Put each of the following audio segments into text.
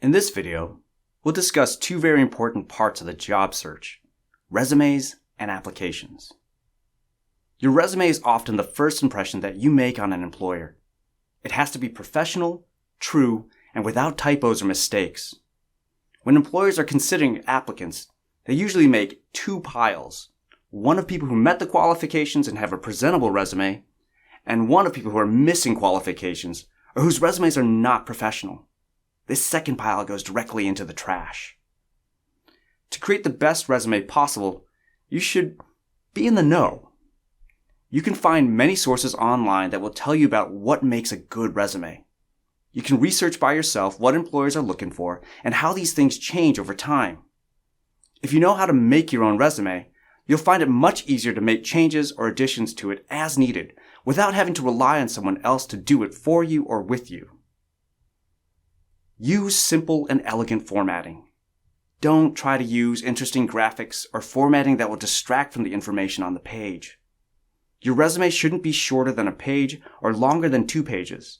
In this video, we'll discuss two very important parts of the job search: resumes and applications. Your resume is often the first impression that you make on an employer. It has to be professional, true, and without typos or mistakes. When employers are considering applicants, they usually make two piles: one of people who met the qualifications and have a presentable resume, and one of people who are missing qualifications or whose resumes are not professional. This second pile goes directly into the trash. To create the best resume possible, you should be in the know. You can find many sources online that will tell you about what makes a good resume. You can research by yourself what employers are looking for and how these things change over time. If you know how to make your own resume, you'll find it much easier to make changes or additions to it as needed without having to rely on someone else to do it for you or with you. Use simple and elegant formatting. Don't try to use interesting graphics or formatting that will distract from the information on the page. Your resume shouldn't be shorter than a page or longer than 2 pages.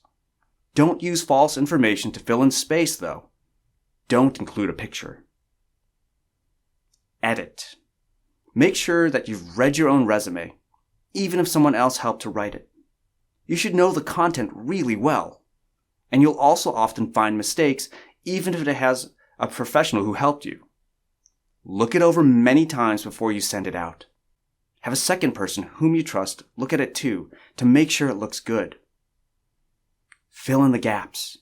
Don't use false information to fill in space, though. Don't include a picture. Edit. Make sure that you've read your own resume, even if someone else helped to write it. You should know the content really well, and you'll also often find mistakes even if it has a professional who helped you. Look it over many times before you send it out. Have a second person whom you trust look at it too to make sure it looks good. Fill in the gaps.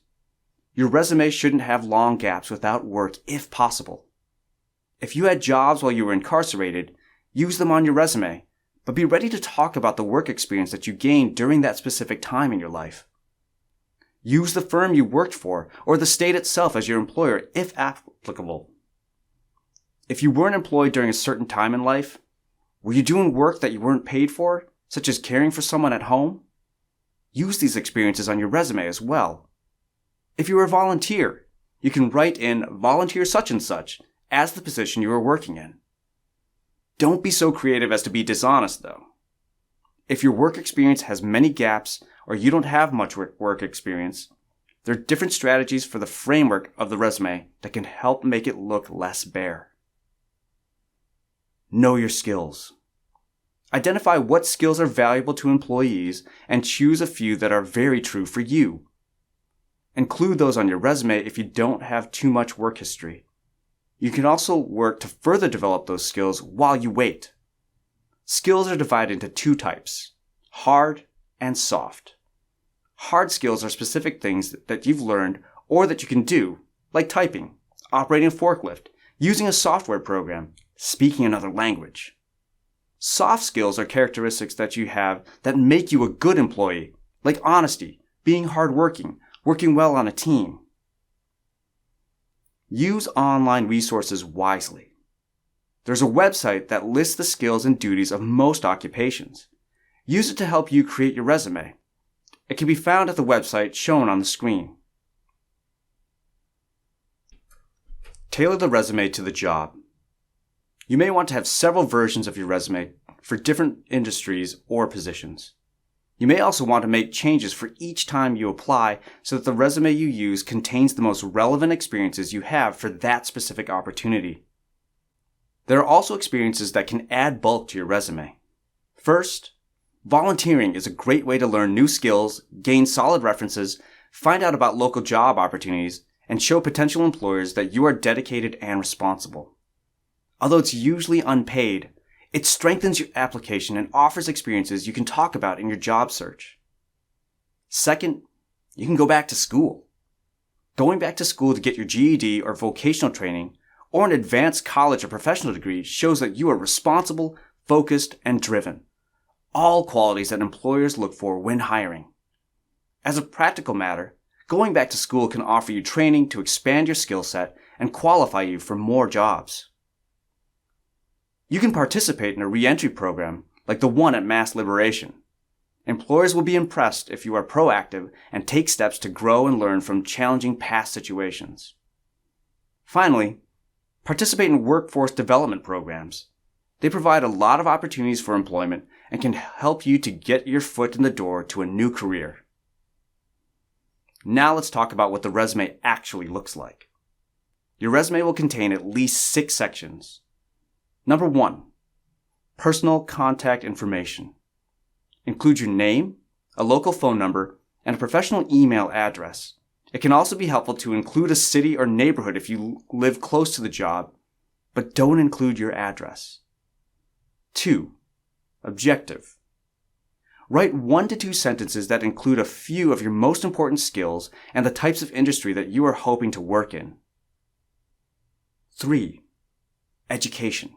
Your resume shouldn't have long gaps without work if possible. If you had jobs while you were incarcerated, use them on your resume, but be ready to talk about the work experience that you gained during that specific time in your life. Use the firm you worked for or the state itself as your employer if applicable. If you weren't employed during a certain time in life, were you doing work that you weren't paid for, such as caring for someone at home? Use these experiences on your resume as well. If you were a volunteer, you can write in volunteer such and such as the position you were working in. Don't be so creative as to be dishonest, though. If your work experience has many gaps or you don't have much work experience, there are different strategies for the framework of the resume that can help make it look less bare. Know your skills. Identify what skills are valuable to employees and choose a few that are very true for you. Include those on your resume if you don't have too much work history. You can also work to further develop those skills while you wait. Skills are divided into 2 types: hard and soft. Hard skills are specific things that you've learned or that you can do, like typing, operating a forklift, using a software program, speaking another language. Soft skills are characteristics that you have that make you a good employee, like honesty, being hardworking, working well on a team. Use online resources wisely. There's a website that lists the skills and duties of most occupations. Use it to help you create your resume. It can be found at the website shown on the screen. Tailor the resume to the job. You may want to have several versions of your resume for different industries or positions. You may also want to make changes for each time you apply so that the resume you use contains the most relevant experiences you have for that specific opportunity. There are also experiences that can add bulk to your resume. First, volunteering is a great way to learn new skills, gain solid references, find out about local job opportunities, and show potential employers that you are dedicated and responsible. Although it's usually unpaid, it strengthens your application and offers experiences you can talk about in your job search. Second, you can go back to school. Going back to school to get your GED or vocational training or an advanced college or professional degree shows that you are responsible, focused, and driven. All qualities that employers look for when hiring. As a practical matter, going back to school can offer you training to expand your skill set and qualify you for more jobs. You can participate in a reentry program like the one at Mass Liberation. Employers will be impressed if you are proactive and take steps to grow and learn from challenging past situations. Finally, participate in workforce development programs. They provide a lot of opportunities for employment and can help you to get your foot in the door to a new career. Now let's talk about what the resume actually looks like. Your resume will contain at least 6 sections. Number 1, personal contact information. Include your name, a local phone number, and a professional email address. It can also be helpful to include a city or neighborhood if you live close to the job, but don't include your address. 2, objective. Write 1 to 2 sentences that include a few of your most important skills and the types of industry that you are hoping to work in. 3, education.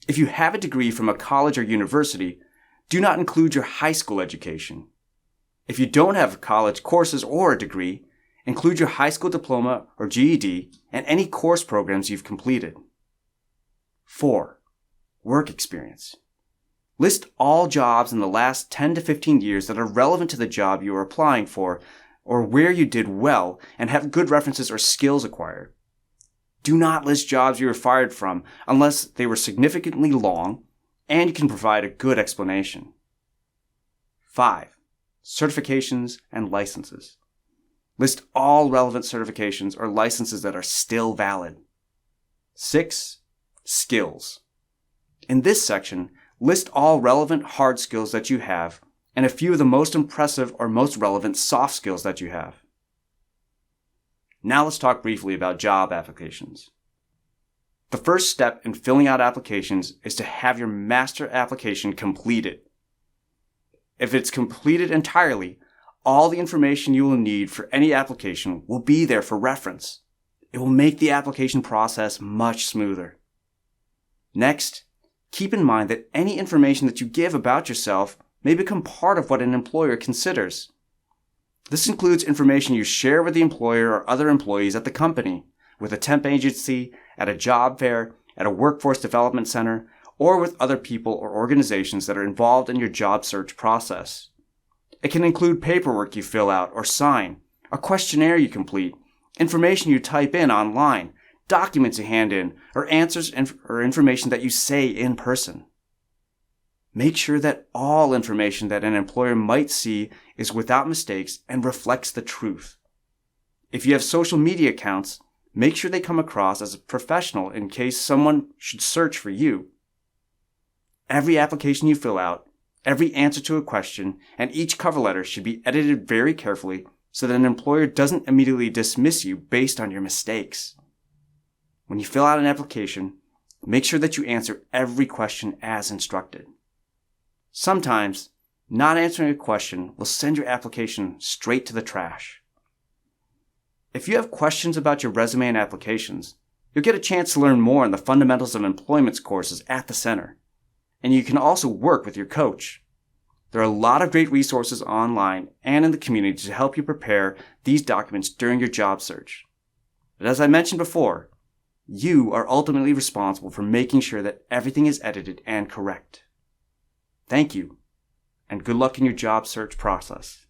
If you have a degree from a college or university, do not include your high school education. If you don't have college courses or a degree, include your high school diploma or GED and any course programs you've completed. 4, work experience. List all jobs in the last 10 to 15 years that are relevant to the job you are applying for or where you did well and have good references or skills acquired. Do not list jobs you were fired from unless they were significantly long and you can provide a good explanation. 5, certifications and licenses. List all relevant certifications or licenses that are still valid. 6, skills. In this section, list all relevant hard skills that you have and a few of the most impressive or most relevant soft skills that you have. Now let's talk briefly about job applications. The first step in filling out applications is to have your master application completed. If it's completed entirely, all the information you will need for any application will be there for reference. It will make the application process much smoother. Next, keep in mind that any information that you give about yourself may become part of what an employer considers. This includes information you share with the employer or other employees at the company, with a temp agency, at a job fair, at a workforce development center, or with other people or organizations that are involved in your job search process. It can include paperwork you fill out or sign, a questionnaire you complete, information you type in online, documents you hand in, or answers or information that you say in person. Make sure that all information that an employer might see is without mistakes and reflects the truth. If you have social media accounts, make sure they come across as professional in case someone should search for you. Every application you fill out, every answer to a question, and each cover letter should be edited very carefully so that an employer doesn't immediately dismiss you based on your mistakes. When you fill out an application, make sure that you answer every question as instructed. Sometimes, not answering a question will send your application straight to the trash. If you have questions about your resume and applications, you'll get a chance to learn more on the Fundamentals of Employment courses at the center. And you can also work with your coach. There are a lot of great resources online and in the community to help you prepare these documents during your job search. But as I mentioned before, you are ultimately responsible for making sure that everything is edited and correct. Thank you, and good luck in your job search process.